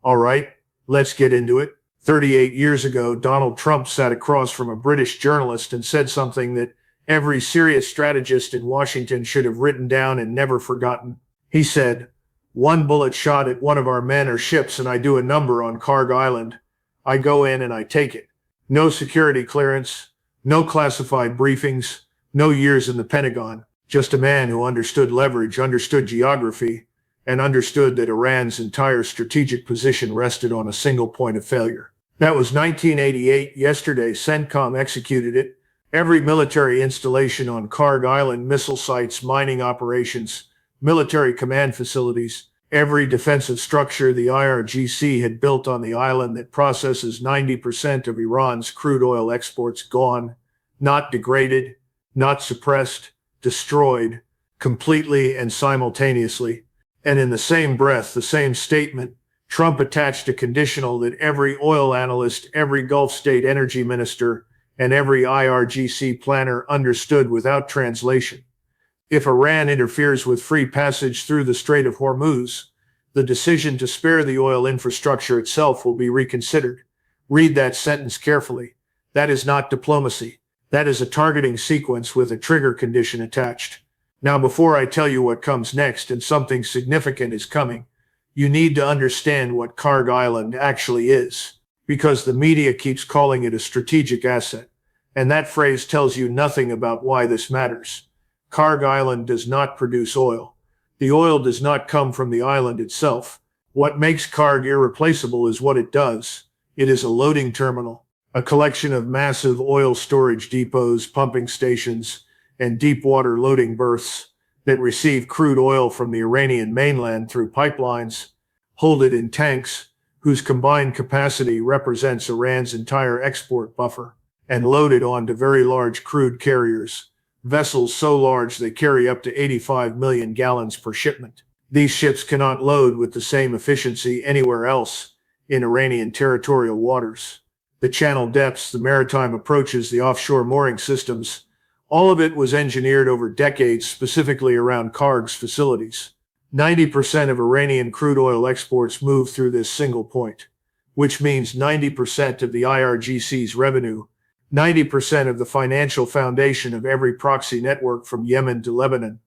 All right, let's get into it. 38 years ago, Donald Trump sat across from a British journalist and said something that every serious strategist in Washington should have written down and never forgotten. He said, "One bullet shot at one of our men or ships and I do a number on Kharg Island. I go in and I take it. No security clearance, no classified briefings, no years in the Pentagon. Just a man who understood leverage, understood geography, and understood that Iran's entire strategic position rested on a single point of failure." That was 1988. Yesterday, CENTCOM executed it. Every military installation on Kharg Island, missile sites, mining operations, military command facilities, every defensive structure the IRGC had built on the island that processes 90% of Iran's crude oil exports gone, not degraded, not suppressed, destroyed, completely and simultaneously. And in the same breath, the same statement, Trump attached a conditional that every oil analyst, every Gulf state energy minister, and every IRGC planner understood without translation. If Iran interferes with free passage through the Strait of Hormuz, the decision to spare the oil infrastructure itself will be reconsidered. Read that sentence carefully. That is not diplomacy. That is a targeting sequence with a trigger condition attached. Now, before I tell you what comes next, and something significant is coming, you need to understand what Kharg Island actually is, because the media keeps calling it a strategic asset, and that phrase tells you nothing about why this matters. Kharg Island does not produce oil. The oil does not come from the island itself. What makes Kharg irreplaceable is what it does. It is a loading terminal, a collection of massive oil storage depots, pumping stations, and deep water loading berths that receive crude oil from the Iranian mainland through pipelines, hold it in tanks, whose combined capacity represents Iran's entire export buffer, and load it onto very large crude carriers, vessels so large they carry up to 85 million gallons per shipment. These ships cannot load with the same efficiency anywhere else in Iranian territorial waters. The channel depths, the maritime approaches, the offshore mooring systems, all of it was engineered over decades specifically around Kharg's facilities. 90% of Iranian crude oil exports move through this single point, which means 90% of the IRGC's revenue, 90% of the financial foundation of every proxy network from Yemen to Lebanon,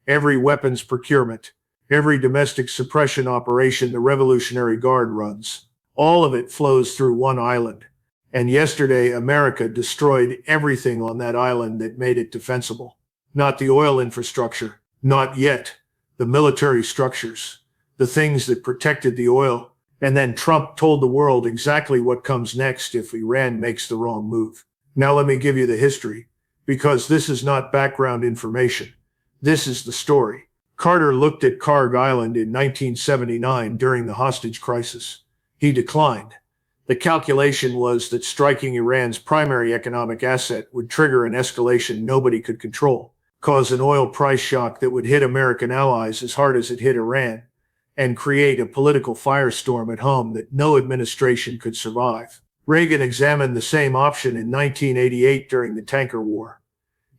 every weapons procurement, every domestic suppression operation the Revolutionary Guard runs. All of it flows through one island. And yesterday, America destroyed everything on that island that made it defensible. Not the oil infrastructure, not yet. The military structures, the things that protected the oil. And then Trump told the world exactly what comes next if Iran makes the wrong move. Now let me give you the history, because this is not background information. This is the story. Carter looked at Kharg Island in 1979 during the hostage crisis. He declined. The calculation was that striking Iran's primary economic asset would trigger an escalation nobody could control, cause an oil price shock that would hit American allies as hard as it hit Iran, and create a political firestorm at home that no administration could survive. Reagan examined the same option in 1988 during the tanker war.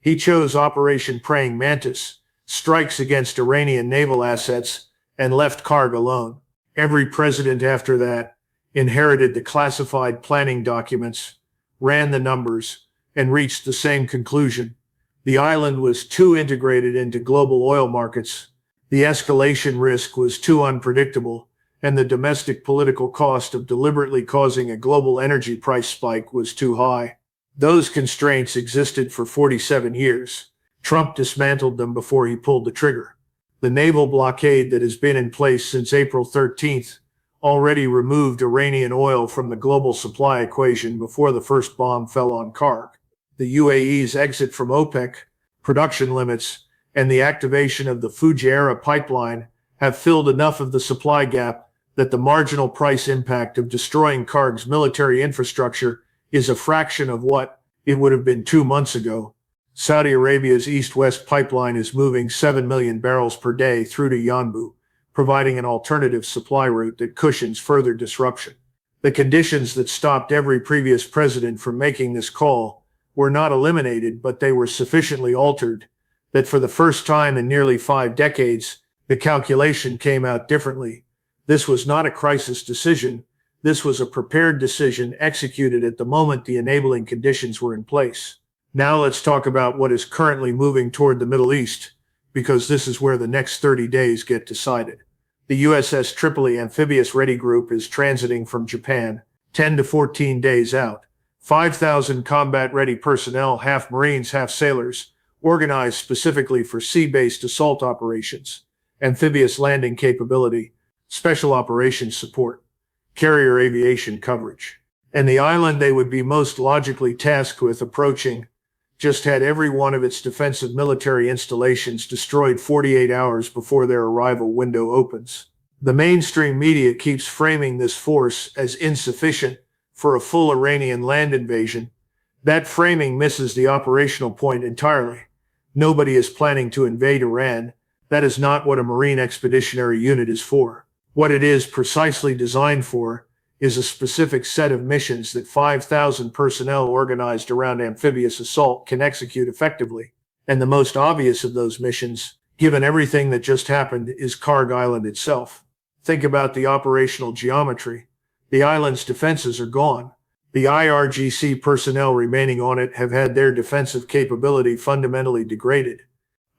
He chose Operation Praying Mantis, strikes against Iranian naval assets, and left Kharg alone. Every president after that inherited the classified planning documents, ran the numbers, and reached the same conclusion. The island was too integrated into global oil markets, the escalation risk was too unpredictable, and the domestic political cost of deliberately causing a global energy price spike was too high. Those constraints existed for 47 years. Trump dismantled them before he pulled the trigger. The naval blockade that has been in place since April 13th already removed Iranian oil from the global supply equation before the first bomb fell on Kharg. The UAE's exit from OPEC, production limits, and the activation of the Fujairah pipeline have filled enough of the supply gap that the marginal price impact of destroying Kharg's military infrastructure is a fraction of what it would have been 2 months ago. Saudi Arabia's east-west pipeline is moving 7 million barrels per day through to Yanbu, providing an alternative supply route that cushions further disruption. The conditions that stopped every previous president from making this call were not eliminated, but they were sufficiently altered that for the first time in nearly 5 decades, the calculation came out differently. This was not a crisis decision. This was a prepared decision executed at the moment the enabling conditions were in place. Now let's talk about what is currently moving toward the Middle East, because this is where the next 30 days get decided. The USS Tripoli Amphibious Ready Group is transiting from Japan, 10 to 14 days out. 5,000 combat-ready personnel, half Marines, half sailors, organized specifically for sea-based assault operations, amphibious landing capability, special operations support, carrier aviation coverage. And the island they would be most logically tasked with approaching just had every one of its defensive military installations destroyed 48 hours before their arrival window opens. The mainstream media keeps framing this force as insufficient for a full Iranian land invasion. That framing misses the operational point entirely. Nobody is planning to invade Iran. That is not what a Marine Expeditionary Unit is for. What it is precisely designed for is a specific set of missions that 5,000 personnel organized around amphibious assault can execute effectively. And the most obvious of those missions, given everything that just happened, is Kharg Island itself. Think about the operational geometry. The island's defenses are gone. The IRGC personnel remaining on it have had their defensive capability fundamentally degraded.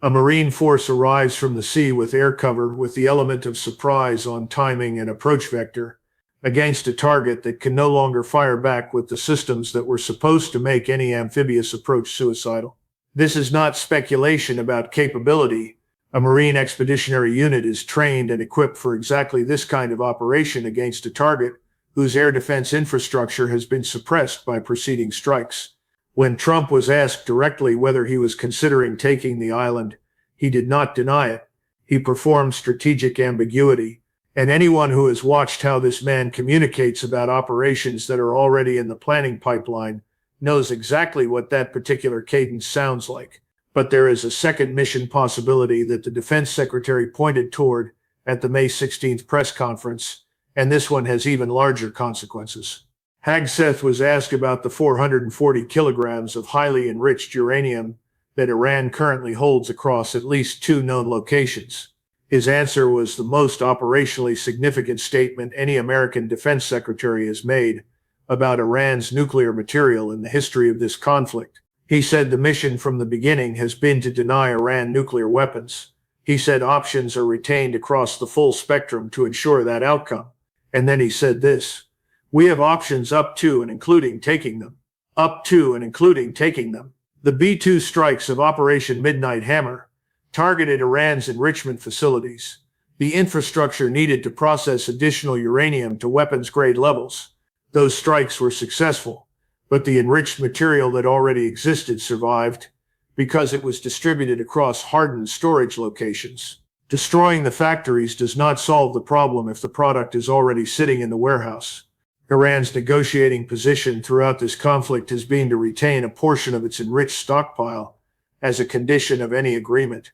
A Marine force arrives from the sea with air cover with the element of surprise on timing and approach vector against a target that can no longer fire back with the systems that were supposed to make any amphibious approach suicidal. This is not speculation about capability. A Marine Expeditionary Unit is trained and equipped for exactly this kind of operation against a target whose air defense infrastructure has been suppressed by preceding strikes. When Trump was asked directly whether he was considering taking the island, he did not deny it. He performed strategic ambiguity. And anyone who has watched how this man communicates about operations that are already in the planning pipeline knows exactly what that particular cadence sounds like. But there is a second mission possibility that the Defense Secretary pointed toward at the May 16th press conference, and this one has even larger consequences. Hagseth was asked about the 440 kilograms of highly enriched uranium that Iran currently holds across at least 2 known locations. His answer was the most operationally significant statement any American defense secretary has made about Iran's nuclear material in the history of this conflict. He said the mission from the beginning has been to deny Iran nuclear weapons. He said options are retained across the full spectrum to ensure that outcome. And then he said this: "We have options up to and including taking them. Up to and including taking them." The B-2 strikes of Operation Midnight Hammer targeted Iran's enrichment facilities, the infrastructure needed to process additional uranium to weapons-grade levels. Those strikes were successful, but the enriched material that already existed survived because it was distributed across hardened storage locations. Destroying the factories does not solve the problem if the product is already sitting in the warehouse. Iran's negotiating position throughout this conflict has been to retain a portion of its enriched stockpile as a condition of any agreement.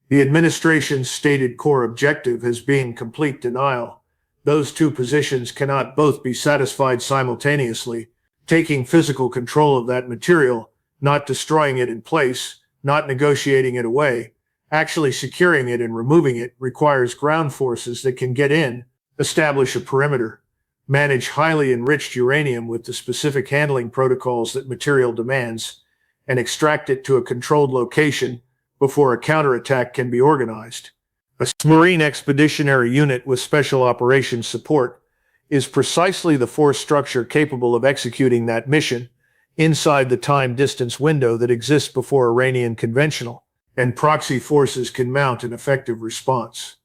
The administration's stated core objective has been complete denial. Those two positions cannot both be satisfied simultaneously. Taking physical control of that material, not destroying it in place, not negotiating it away, actually securing it and removing it, requires ground forces that can get in, establish a perimeter, manage highly enriched uranium with the specific handling protocols that material demands, and extract it to a controlled location before a counterattack can be organized. A Marine Expeditionary Unit with special operations support is precisely the force structure capable of executing that mission inside the time-distance window that exists before Iranian conventional and proxy forces can mount an effective response.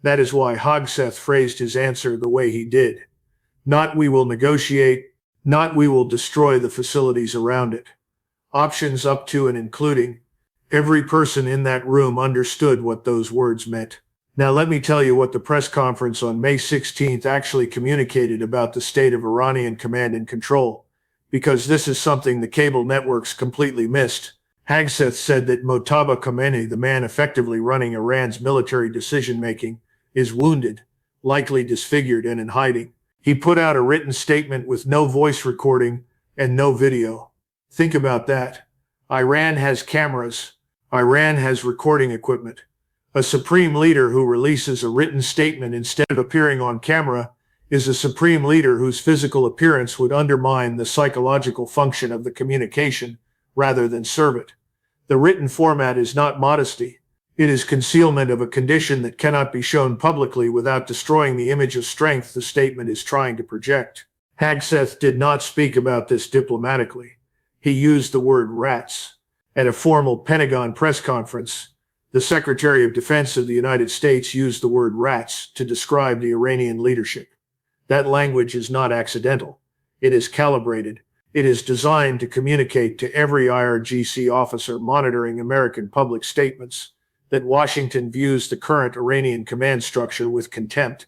That is why Hagseth phrased his answer the way he did. Not we will negotiate, not we will destroy the facilities around it. Options up to and including. Every person in that room understood what those words meant. Now let me tell you what the press conference on May 16th actually communicated about the state of Iranian command and control, because this is something the cable networks completely missed. Hagseth said that Mojtaba Khamenei, the man effectively running Iran's military decision-making, is wounded, likely disfigured and in hiding. He put out a written statement with no voice recording and no video. Think about that. Iran has cameras. Iran has recording equipment. A supreme leader who releases a written statement instead of appearing on camera is a supreme leader whose physical appearance would undermine the psychological function of the communication rather than serve it. The written format is not modesty. It is concealment of a condition that cannot be shown publicly without destroying the image of strength the statement is trying to project. Hagseth did not speak about this diplomatically. He used the word rats. At a formal Pentagon press conference, the Secretary of Defense of the United States used the word rats to describe the Iranian leadership. That language is not accidental. It is calibrated. It is designed to communicate to every IRGC officer monitoring American public statements that Washington views the current Iranian command structure with contempt,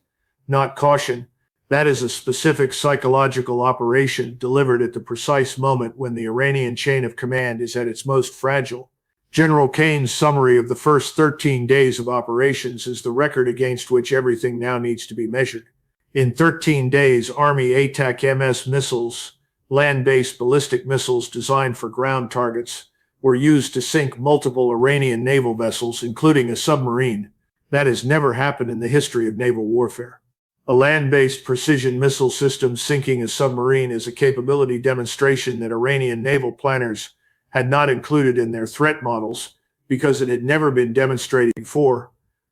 not caution. That is a specific psychological operation delivered at the precise moment when the Iranian chain of command is at its most fragile. General Kane's summary of the first 13 days of operations is the record against which everything now needs to be measured. In 13 days, Army ATAC-MS missiles, land-based ballistic missiles designed for ground targets, were used to sink multiple Iranian naval vessels, including a submarine. That has never happened in the history of naval warfare. A land-based precision missile system sinking a submarine is a capability demonstration that Iranian naval planners had not included in their threat models because it had never been demonstrated before.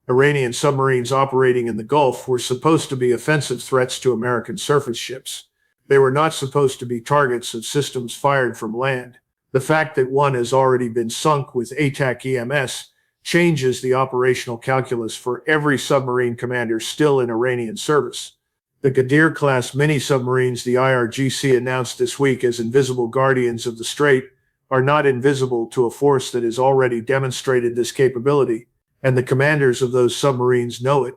Iranian submarines operating in the Gulf were supposed to be offensive threats to American surface ships. They were not supposed to be targets of systems fired from land. The fact that one has already been sunk with ATAC-EMS changes the operational calculus for every submarine commander still in Iranian service. The Ghadir-class mini-submarines the IRGC announced this week as invisible guardians of the Strait are not invisible to a force that has already demonstrated this capability, and the commanders of those submarines know it.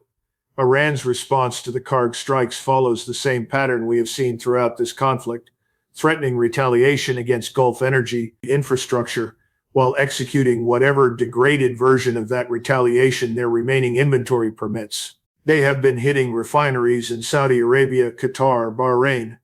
Iran's response to the Kharg strikes follows the same pattern we have seen throughout this conflict, threatening retaliation against Gulf energy infrastructure while executing whatever degraded version of that retaliation their remaining inventory permits. They have been hitting refineries in Saudi Arabia, Qatar, Bahrain,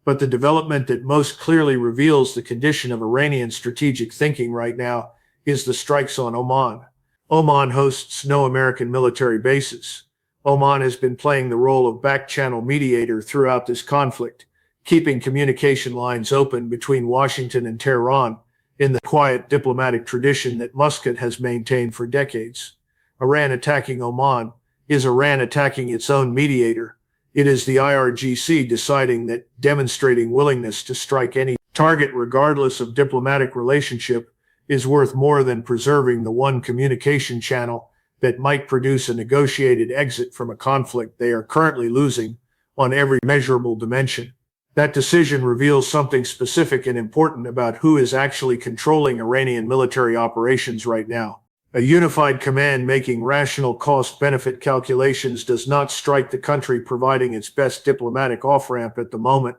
but the development that most clearly reveals the condition of Iranian strategic thinking right now is the strikes on Oman. Oman hosts no American military bases. Oman has been playing the role of back-channel mediator throughout this conflict, keeping communication lines open between Washington and Tehran in the quiet diplomatic tradition that Muscat has maintained for decades. Iran attacking Oman is Iran attacking its own mediator. It is the IRGC deciding that demonstrating willingness to strike any target regardless of diplomatic relationship is worth more than preserving the one communication channel that might produce a negotiated exit from a conflict they are currently losing on every measurable dimension. That decision reveals something specific and important about who is actually controlling Iranian military operations right now. A unified command making rational cost-benefit calculations does not strike the country providing its best diplomatic off-ramp at the moment,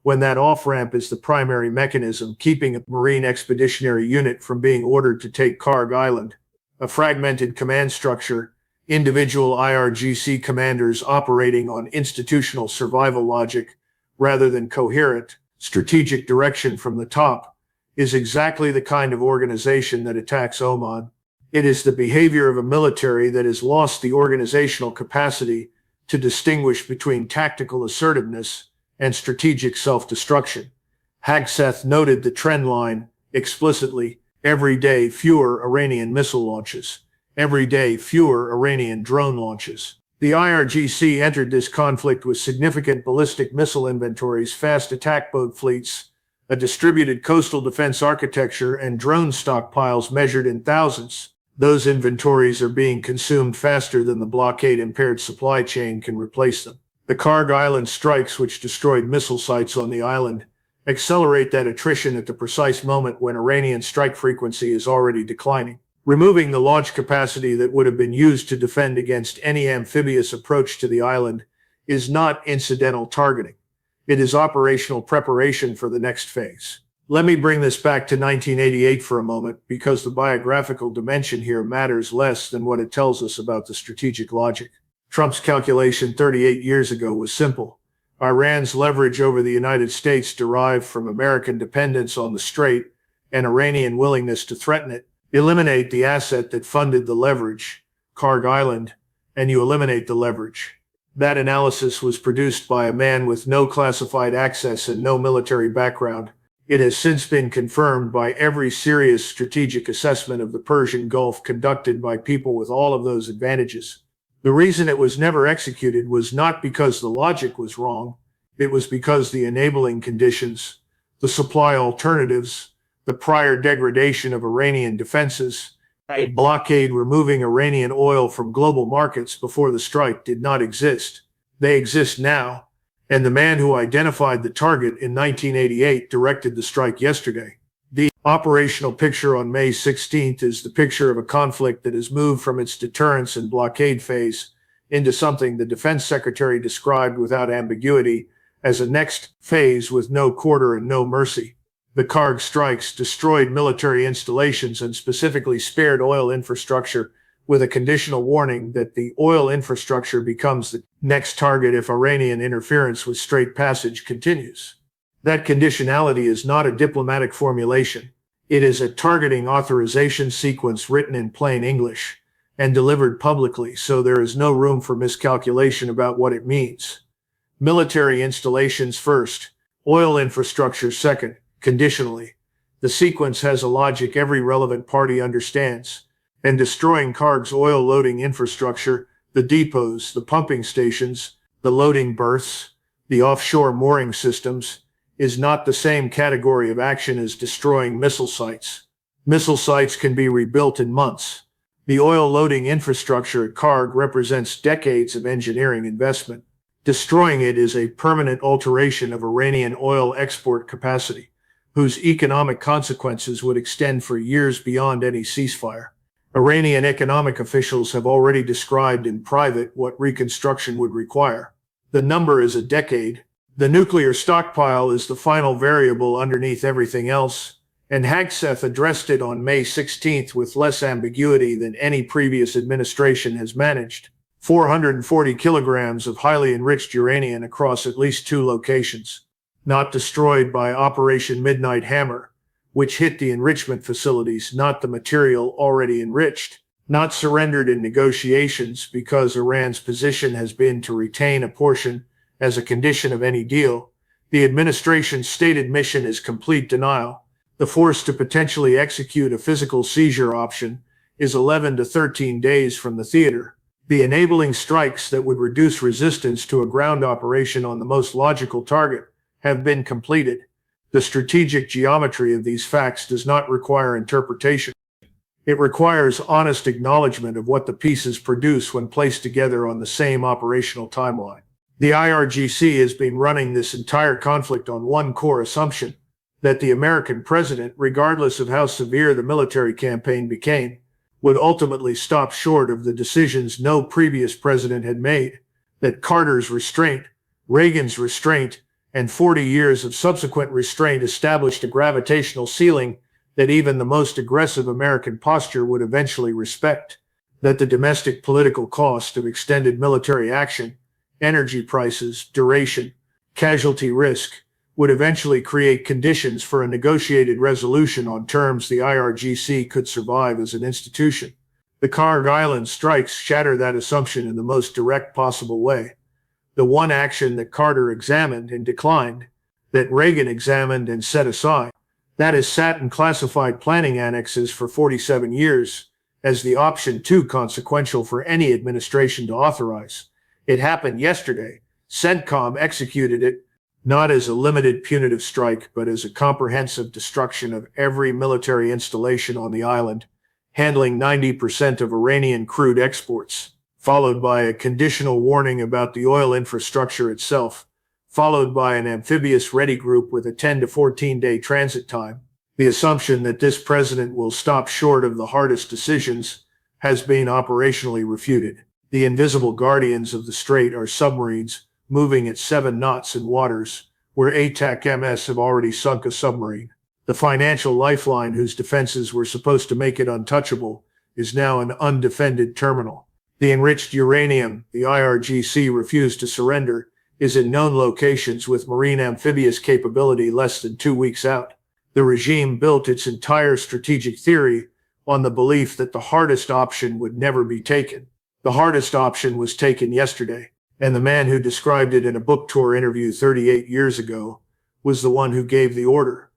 when that off-ramp is the primary mechanism keeping a Marine Expeditionary Unit from being ordered to take Kharg Island. A fragmented command structure, individual IRGC commanders operating on institutional survival logic rather than coherent, strategic direction from the top, is exactly the kind of organization that attacks Oman. It is the behavior of a military that has lost the organizational capacity to distinguish between tactical assertiveness and strategic self-destruction. Hagseth noted the trend line explicitly: every day fewer Iranian missile launches, every day fewer Iranian drone launches. The IRGC entered this conflict with significant ballistic missile inventories, fast attack boat fleets, a distributed coastal defense architecture, and drone stockpiles measured in thousands. Those inventories are being consumed faster than the blockade-impaired supply chain can replace them. The Kharg Island strikes, which destroyed missile sites on the island, accelerate that attrition at the precise moment when Iranian strike frequency is already declining. Removing the launch capacity that would have been used to defend against any amphibious approach to the island is not incidental targeting. It is operational preparation for the next phase. Let me bring this back to 1988 for a moment, because the biographical dimension here matters less than what it tells us about the strategic logic. Trump's calculation 38 years ago was simple. Iran's leverage over the United States derived from American dependence on the Strait and Iranian willingness to threaten it. Eliminate the asset that funded the leverage. Kharg Island, and you eliminate the leverage. That analysis was produced by a man with no classified access and no military background. It has since been confirmed by every serious strategic assessment of the Persian Gulf conducted by people with all of those advantages. The reason it was never executed was not because the logic was wrong. It was because the enabling conditions, the supply alternatives, the prior degradation of Iranian defenses, a blockade removing Iranian oil from global markets before the strike did not exist. They exist now, and the man who identified the target in 1988 directed the strike yesterday. The operational picture on May 16th is the picture of a conflict that has moved from its deterrence and blockade phase into something the Defense Secretary described without ambiguity as a next phase with no quarter and no mercy. The Kharg strikes destroyed military installations and specifically spared oil infrastructure with a conditional warning that the oil infrastructure becomes the next target if Iranian interference with Strait Passage continues. That conditionality is not a diplomatic formulation. It is a targeting authorization sequence written in plain English and delivered publicly, so there is no room for miscalculation about what it means. Military installations first, oil infrastructure second. Conditionally. The sequence has a logic every relevant party understands, and destroying Kharg's oil loading infrastructure, the depots, the pumping stations, the loading berths, the offshore mooring systems, is not the same category of action as destroying missile sites. Missile sites can be rebuilt in months. The oil loading infrastructure at Kharg represents decades of engineering investment. Destroying it is a permanent alteration of Iranian oil export capacity, whose economic consequences would extend for years beyond any ceasefire. Iranian economic officials have already described in private what reconstruction would require. The number is a decade. The nuclear stockpile is the final variable underneath everything else, and Hagseth addressed it on May 16th with less ambiguity than any previous administration has managed. 440 kilograms of highly enriched uranium across at least 2 locations. Not destroyed by Operation Midnight Hammer, which hit the enrichment facilities, not the material already enriched. Not surrendered in negotiations because Iran's position has been to retain a portion as a condition of any deal. The administration's stated mission is complete denial. The force to potentially execute a physical seizure option is 11 to 13 days from the theater. The enabling strikes that would reduce resistance to a ground operation on the most logical target have been completed. The strategic geometry of these facts does not require interpretation. It requires honest acknowledgement of what the pieces produce when placed together on the same operational timeline. The IRGC has been running this entire conflict on one core assumption, that the American president, regardless of how severe the military campaign became, would ultimately stop short of the decisions no previous president had made, that Carter's restraint, Reagan's restraint, and 40 years of subsequent restraint established a gravitational ceiling that even the most aggressive American posture would eventually respect, that the domestic political cost of extended military action, energy prices, duration, casualty risk, would eventually create conditions for a negotiated resolution on terms the IRGC could survive as an institution. The Kharg Island strikes shatter that assumption in the most direct possible way. The one action that Carter examined and declined, that Reagan examined and set aside, that has sat in classified planning annexes for 47 years as the option too consequential for any administration to authorize. It happened yesterday. CENTCOM executed it, not as a limited punitive strike, but as a comprehensive destruction of every military installation on the island, handling 90% of Iranian crude exports, followed by a conditional warning about the oil infrastructure itself, followed by an amphibious ready group with a 10 to 14-day transit time. The assumption that this president will stop short of the hardest decisions has been operationally refuted. The invisible guardians of the strait are submarines moving at 7 knots in waters where ATAC-MS have already sunk a submarine. The financial lifeline whose defenses were supposed to make it untouchable is now an undefended terminal. The enriched uranium the IRGC refused to surrender is in known locations with marine amphibious capability less than 2 weeks out. The regime built its entire strategic theory on the belief that the hardest option would never be taken. The hardest option was taken yesterday, and the man who described it in a book tour interview 38 years ago was the one who gave the order.